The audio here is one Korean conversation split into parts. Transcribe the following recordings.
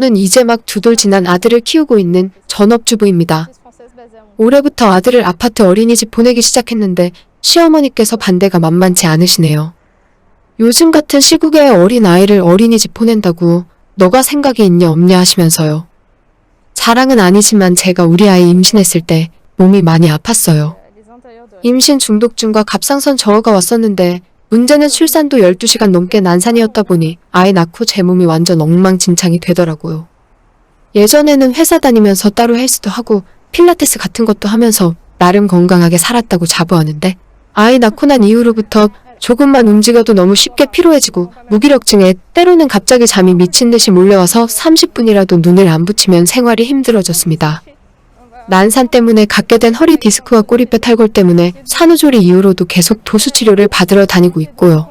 저는 이제 막 2돌 지난 아들을 키우고 있는 전업주부입니다. 올해부터 아들을 아파트 어린이집 보내기 시작했는데 시어머니께서 반대가 만만치 않으시네요. 요즘 같은 시국에 어린 아이를 어린이집 보낸다고 너가 생각이 있냐 없냐 하시면서요. 자랑은 아니지만 제가 우리 아이 임신했을 때 몸이 많이 아팠어요. 임신 중독증과 갑상선 저하가 왔었는데 문제는 출산도 12시간 넘게 난산이었다 보니 아이 낳고 제 몸이 완전 엉망진창이 되더라고요. 예전에는 회사 다니면서 따로 헬스도 하고 필라테스 같은 것도 하면서 나름 건강하게 살았다고 자부하는데 아이 낳고 난 이후로부터 조금만 움직여도 너무 쉽게 피로해지고 무기력증에 때로는 갑자기 잠이 미친 듯이 몰려와서 30분이라도 눈을 안 붙이면 생활이 힘들어졌습니다. 난산 때문에 갖게 된 허리 디스크와 꼬리뼈 탈골 때문에 산후조리 이후로도 계속 도수치료를 받으러 다니고 있고요.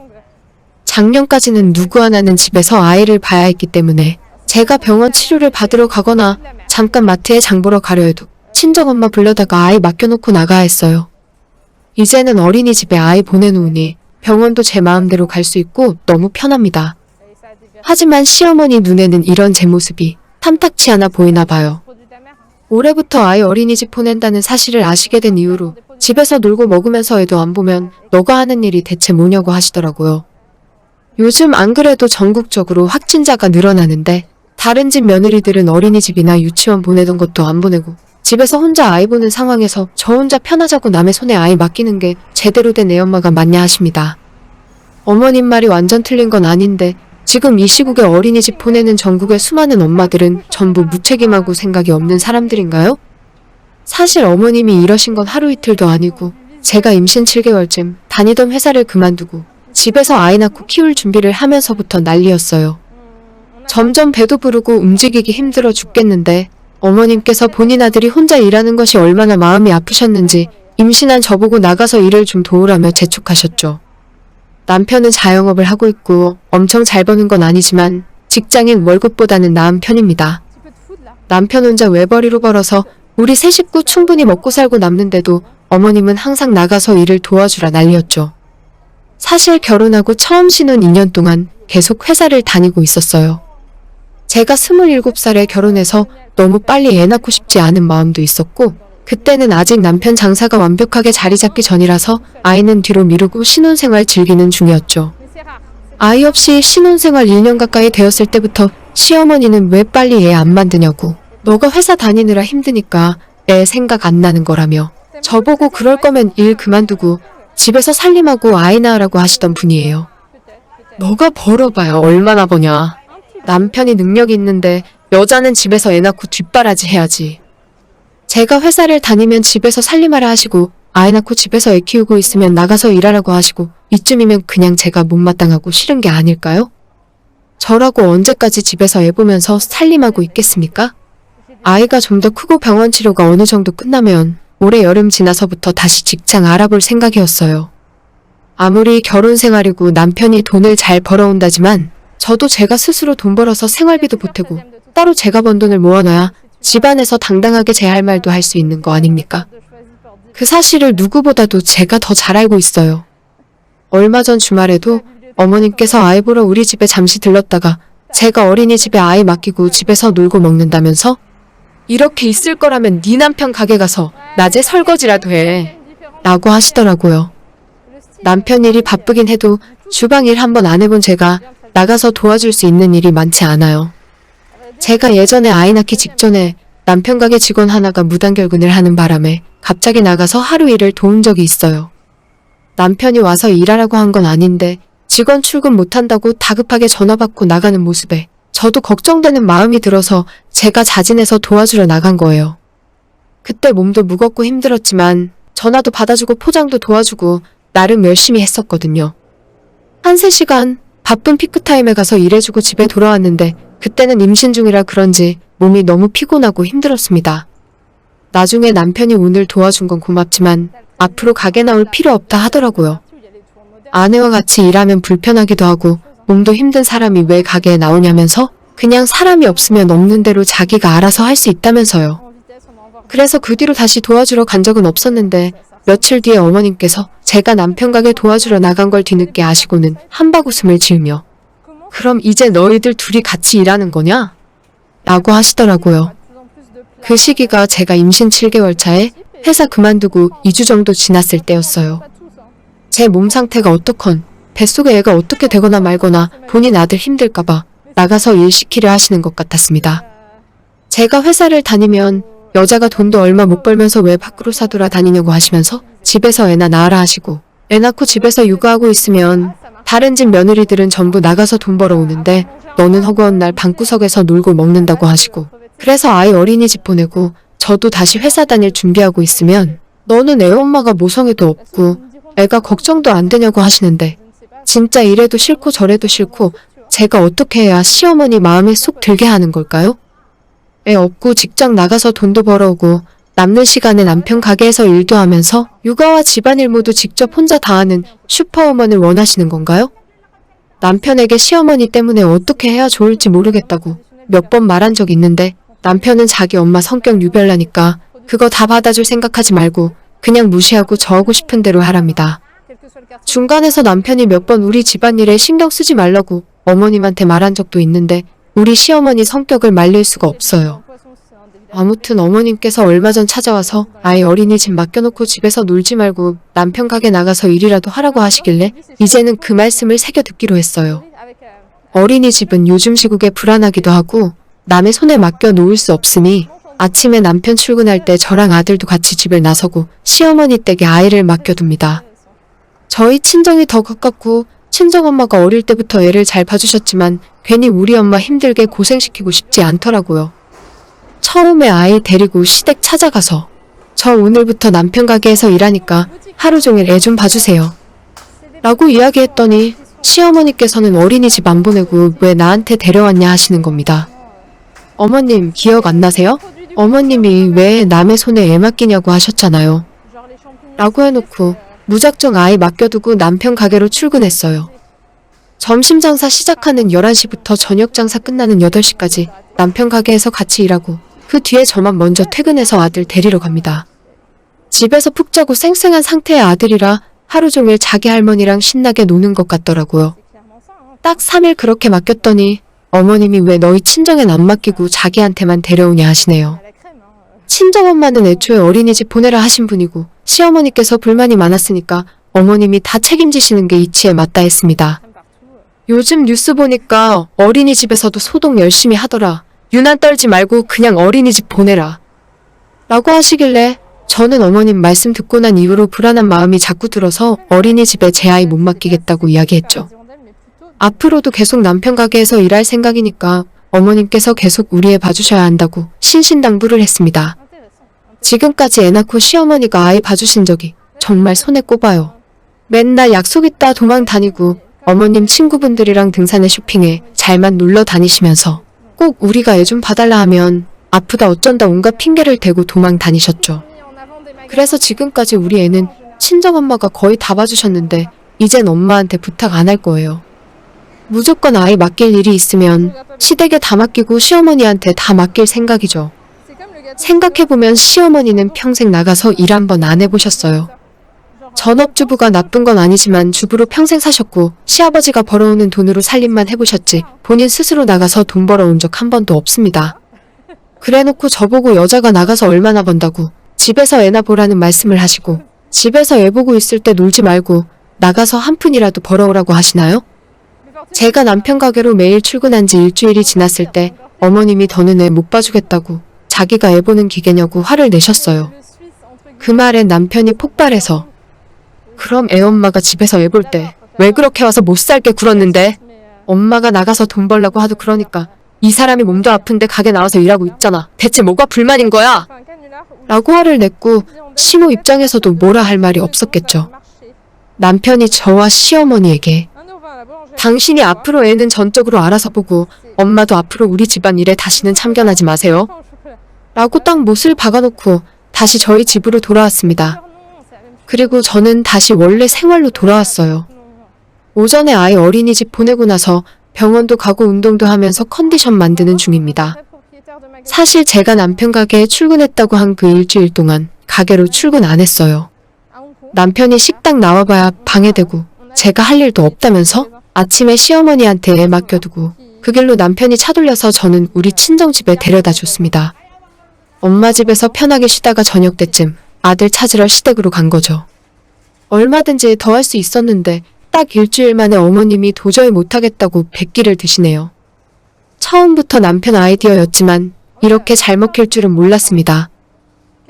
작년까지는 누구 하나는 집에서 아이를 봐야 했기 때문에 제가 병원 치료를 받으러 가거나 잠깐 마트에 장 보러 가려 해도 친정엄마 불러다가 아이 맡겨놓고 나가야 했어요. 이제는 어린이집에 아이 보내놓으니 병원도 제 마음대로 갈 수 있고 너무 편합니다. 하지만 시어머니 눈에는 이런 제 모습이 탐탁치 않아 보이나 봐요. 올해부터 아이 어린이집 보낸다는 사실을 아시게 된 이후로 집에서 놀고 먹으면서 애도 안 보면 너가 하는 일이 대체 뭐냐고 하시더라고요. 요즘 안 그래도 전국적으로 확진자가 늘어나는데 다른 집 며느리들은 어린이집이나 유치원 보내던 것도 안 보내고 집에서 혼자 아이 보는 상황에서 저 혼자 편하자고 남의 손에 아이 맡기는 게 제대로 된 애엄마가 맞냐 하십니다. 어머님 말이 완전 틀린 건 아닌데 지금 이 시국에 어린이집 보내는 전국의 수많은 엄마들은 전부 무책임하고 생각이 없는 사람들인가요? 사실 어머님이 이러신 건 하루 이틀도 아니고 제가 임신 7개월쯤 다니던 회사를 그만두고 집에서 아이 낳고 키울 준비를 하면서부터 난리였어요. 점점 배도 부르고 움직이기 힘들어 죽겠는데 어머님께서 본인 아들이 혼자 일하는 것이 얼마나 마음이 아프셨는지 임신한 저보고 나가서 일을 좀 도우라며 재촉하셨죠. 남편은 자영업을 하고 있고 엄청 잘 버는 건 아니지만 직장인 월급보다는 나은 편입니다. 남편 혼자 외벌이로 벌어서 우리 세 식구 충분히 먹고 살고 남는데도 어머님은 항상 나가서 일을 도와주라 난리였죠. 사실 결혼하고 처음 신혼 2년 동안 계속 회사를 다니고 있었어요. 제가 27살에 결혼해서 너무 빨리 애 낳고 싶지 않은 마음도 있었고 그때는 아직 남편 장사가 완벽하게 자리 잡기 전이라서 아이는 뒤로 미루고 신혼생활 즐기는 중이었죠. 아이 없이 신혼생활 1년 가까이 되었을 때부터 시어머니는 왜 빨리 애 안 만드냐고 너가 회사 다니느라 힘드니까 애 생각 안 나는 거라며 저보고 그럴 거면 일 그만두고 집에서 살림하고 아이 낳으라고 하시던 분이에요. 너가 벌어봐야 얼마나 버냐. 남편이 능력이 있는데 여자는 집에서 애 낳고 뒷바라지 해야지. 제가 회사를 다니면 집에서 살림하라 하시고 아이 낳고 집에서 애 키우고 있으면 나가서 일하라고 하시고 이쯤이면 그냥 제가 못마땅하고 싫은 게 아닐까요? 저라고 언제까지 집에서 애 보면서 살림하고 있겠습니까? 아이가 좀 더 크고 병원 치료가 어느 정도 끝나면 올해 여름 지나서부터 다시 직장 알아볼 생각이었어요. 아무리 결혼 생활이고 남편이 돈을 잘 벌어온다지만 저도 제가 스스로 돈 벌어서 생활비도 보태고 따로 제가 번 돈을 모아놔야 집안에서 당당하게 제 할 말도 할 수 있는 거 아닙니까? 그 사실을 누구보다도 제가 더 잘 알고 있어요. 얼마 전 주말에도 어머님께서 아이 보러 우리 집에 잠시 들렀다가 제가 어린이집에 아이 맡기고 집에서 놀고 먹는다면서 이렇게 있을 거라면 네 남편 가게 가서 낮에 설거지라도 해 라고 하시더라고요. 남편 일이 바쁘긴 해도 주방 일 한번 안 해본 제가 나가서 도와줄 수 있는 일이 많지 않아요. 제가 예전에 아이 낳기 직전에 남편 가게 직원 하나가 무단결근을 하는 바람에 갑자기 나가서 하루 일을 도운 적이 있어요. 남편이 와서 일하라고 한 건 아닌데 직원 출근 못한다고 다급하게 전화 받고 나가는 모습에 저도 걱정되는 마음이 들어서 제가 자진해서 도와주러 나간 거예요. 그때 몸도 무겁고 힘들었지만 전화도 받아주고 포장도 도와주고 나름 열심히 했었거든요. 한 3시간 바쁜 피크타임에 가서 일해주고 집에 돌아왔는데 그때는 임신 중이라 그런지 몸이 너무 피곤하고 힘들었습니다. 나중에 남편이 오늘 도와준 건 고맙지만 앞으로 가게 나올 필요 없다 하더라고요. 아내와 같이 일하면 불편하기도 하고 몸도 힘든 사람이 왜 가게에 나오냐면서 그냥 사람이 없으면 없는 대로 자기가 알아서 할 수 있다면서요. 그래서 그 뒤로 다시 도와주러 간 적은 없었는데 며칠 뒤에 어머님께서 제가 남편 가게 도와주러 나간 걸 뒤늦게 아시고는 한박 웃음을 지으며 그럼 이제 너희들 둘이 같이 일하는 거냐? 라고 하시더라고요. 그 시기가 제가 임신 7개월 차에 회사 그만두고 2주 정도 지났을 때였어요. 제 몸 상태가 어떻건 뱃속에 애가 어떻게 되거나 말거나 본인 아들 힘들까봐 나가서 일 시키려 하시는 것 같았습니다. 제가 회사를 다니면 여자가 돈도 얼마 못 벌면서 왜 밖으로 사돌아 다니냐고 하시면서 집에서 애나 낳아라 하시고, 애 낳고 집에서 육아하고 있으면 다른 집 며느리들은 전부 나가서 돈 벌어오는데 너는 허구한 날 방구석에서 놀고 먹는다고 하시고, 그래서 아이 어린이집 보내고 저도 다시 회사 다닐 준비하고 있으면 너는 애 엄마가 모성애도 없고 애가 걱정도 안 되냐고 하시는데, 진짜 이래도 싫고 저래도 싫고 제가 어떻게 해야 시어머니 마음에 쏙 들게 하는 걸까요? 애 없고 직장 나가서 돈도 벌어오고 남는 시간에 남편 가게에서 일도 하면서 육아와 집안일 모두 직접 혼자 다 하는 슈퍼우먼을 원하시는 건가요? 남편에게 시어머니 때문에 어떻게 해야 좋을지 모르겠다고 몇 번 말한 적 있는데, 남편은 자기 엄마 성격 유별나니까 그거 다 받아줄 생각하지 말고 그냥 무시하고 저 하고 싶은 대로 하랍니다. 중간에서 남편이 몇 번 우리 집안일에 신경 쓰지 말라고 어머님한테 말한 적도 있는데 우리 시어머니 성격을 말릴 수가 없어요. 아무튼 어머님께서 얼마 전 찾아와서 아이 어린이집 맡겨놓고 집에서 놀지 말고 남편 가게 나가서 일이라도 하라고 하시길래 이제는 그 말씀을 새겨 듣기로 했어요. 어린이집은 요즘 시국에 불안하기도 하고 남의 손에 맡겨 놓을 수 없으니 아침에 남편 출근할 때 저랑 아들도 같이 집을 나서고 시어머니 댁에 아이를 맡겨둡니다. 저희 친정이 더 가깝고 친정엄마가 어릴 때부터 애를 잘 봐주셨지만 괜히 우리 엄마 힘들게 고생시키고 싶지 않더라고요. 처음에 아이 데리고 시댁 찾아가서 저 오늘부터 남편 가게에서 일하니까 하루 종일 애 좀 봐주세요 라고 이야기했더니 시어머니께서는 어린이집 안 보내고 왜 나한테 데려왔냐 하시는 겁니다. 어머님 기억 안 나세요? 어머님이 왜 남의 손에 애 맡기냐고 하셨잖아요 라고 해놓고 무작정 아이 맡겨두고 남편 가게로 출근했어요. 점심 장사 시작하는 11시부터 저녁 장사 끝나는 8시까지 남편 가게에서 같이 일하고 그 뒤에 저만 먼저 퇴근해서 아들 데리러 갑니다. 집에서 푹 자고 쌩쌩한 상태의 아들이라 하루 종일 자기 할머니랑 신나게 노는 것 같더라고요. 딱 3일 그렇게 맡겼더니 어머님이 왜 너희 친정엔 안 맡기고 자기한테만 데려오냐 하시네요. 친정엄마는 애초에 어린이집 보내라 하신 분이고 시어머니께서 불만이 많았으니까 어머님이 다 책임지시는 게 이치에 맞다 했습니다. 요즘 뉴스 보니까 어린이집에서도 소독 열심히 하더라. 유난 떨지 말고 그냥 어린이집 보내라 라고 하시길래 저는 어머님 말씀 듣고 난 이후로 불안한 마음이 자꾸 들어서 어린이집에 제 아이 못 맡기겠다고 이야기했죠. 앞으로도 계속 남편 가게에서 일할 생각이니까 어머님께서 계속 우리 애 봐주셔야 한다고 신신당부를 했습니다. 지금까지 애 낳고 시어머니가 아이 봐주신 적이 정말 손에 꼽아요. 맨날 약속 있다 도망 다니고 어머님 친구분들이랑 등산에 쇼핑에 잘만 놀러 다니시면서 꼭 우리가 애 좀 봐달라 하면 아프다 어쩐다 온갖 핑계를 대고 도망 다니셨죠. 그래서 지금까지 우리 애는 친정엄마가 거의 다 봐주셨는데 이젠 엄마한테 부탁 안 할 거예요. 무조건 아이 맡길 일이 있으면 시댁에 다 맡기고 시어머니한테 다 맡길 생각이죠. 생각해보면 시어머니는 평생 나가서 일 한 번 안 해보셨어요. 전업주부가 나쁜 건 아니지만 주부로 평생 사셨고 시아버지가 벌어오는 돈으로 살림만 해보셨지 본인 스스로 나가서 돈 벌어온 적 한 번도 없습니다. 그래놓고 저보고 여자가 나가서 얼마나 번다고 집에서 애나 보라는 말씀을 하시고 집에서 애 보고 있을 때 놀지 말고 나가서 한 푼이라도 벌어오라고 하시나요? 제가 남편 가게로 매일 출근한 지 일주일이 지났을 때 어머님이 더는 애 못 봐주겠다고 자기가 애 보는 기계냐고 화를 내셨어요. 그 말에 남편이 폭발해서 그럼 애 엄마가 집에서 애 볼 때 왜 그렇게 와서 못 살게 굴었는데 엄마가 나가서 돈 벌라고 하도 그러니까 이 사람이 몸도 아픈데 가게 나와서 일하고 있잖아. 대체 뭐가 불만인 거야? 라고 화를 냈고 시모 입장에서도 뭐라 할 말이 없었겠죠. 남편이 저와 시어머니에게 당신이 앞으로 애는 전적으로 알아서 보고 엄마도 앞으로 우리 집안 일에 다시는 참견하지 마세요. 라고 딱 못을 박아놓고 다시 저희 집으로 돌아왔습니다. 그리고 저는 다시 원래 생활로 돌아왔어요. 오전에 아이 어린이집 보내고 나서 병원도 가고 운동도 하면서 컨디션 만드는 중입니다. 사실 제가 남편 가게에 출근했다고 한 그 일주일 동안 가게로 출근 안 했어요. 남편이 식당 나와봐야 방해되고 제가 할 일도 없다면서 아침에 시어머니한테 애 맡겨두고 그 길로 남편이 차 돌려서 저는 우리 친정집에 데려다 줬습니다. 엄마 집에서 편하게 쉬다가 저녁 때쯤 아들 찾으러 시댁으로 간 거죠. 얼마든지 더 할 수 있었는데 딱 일주일 만에 어머님이 도저히 못하겠다고 백기를 드시네요. 처음부터 남편 아이디어였지만 이렇게 잘 먹힐 줄은 몰랐습니다.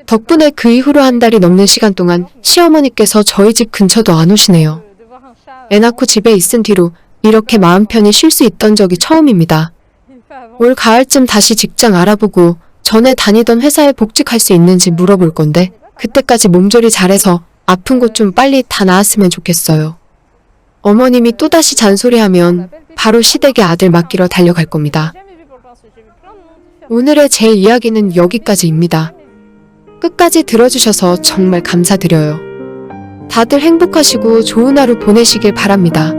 덕분에 그 이후로 한 달이 넘는 시간 동안 시어머니께서 저희 집 근처도 안 오시네요. 애 낳고 집에 있은 뒤로 이렇게 마음 편히 쉴 수 있던 적이 처음입니다. 올 가을쯤 다시 직장 알아보고 전에 다니던 회사에 복직할 수 있는지 물어볼 건데 그때까지 몸조리 잘해서 아픈 곳 좀 빨리 다 나았으면 좋겠어요. 어머님이 또다시 잔소리하면 바로 시댁에 아들 맡기러 달려갈 겁니다. 오늘의 제 이야기는 여기까지입니다. 끝까지 들어주셔서 정말 감사드려요. 다들 행복하시고 좋은 하루 보내시길 바랍니다.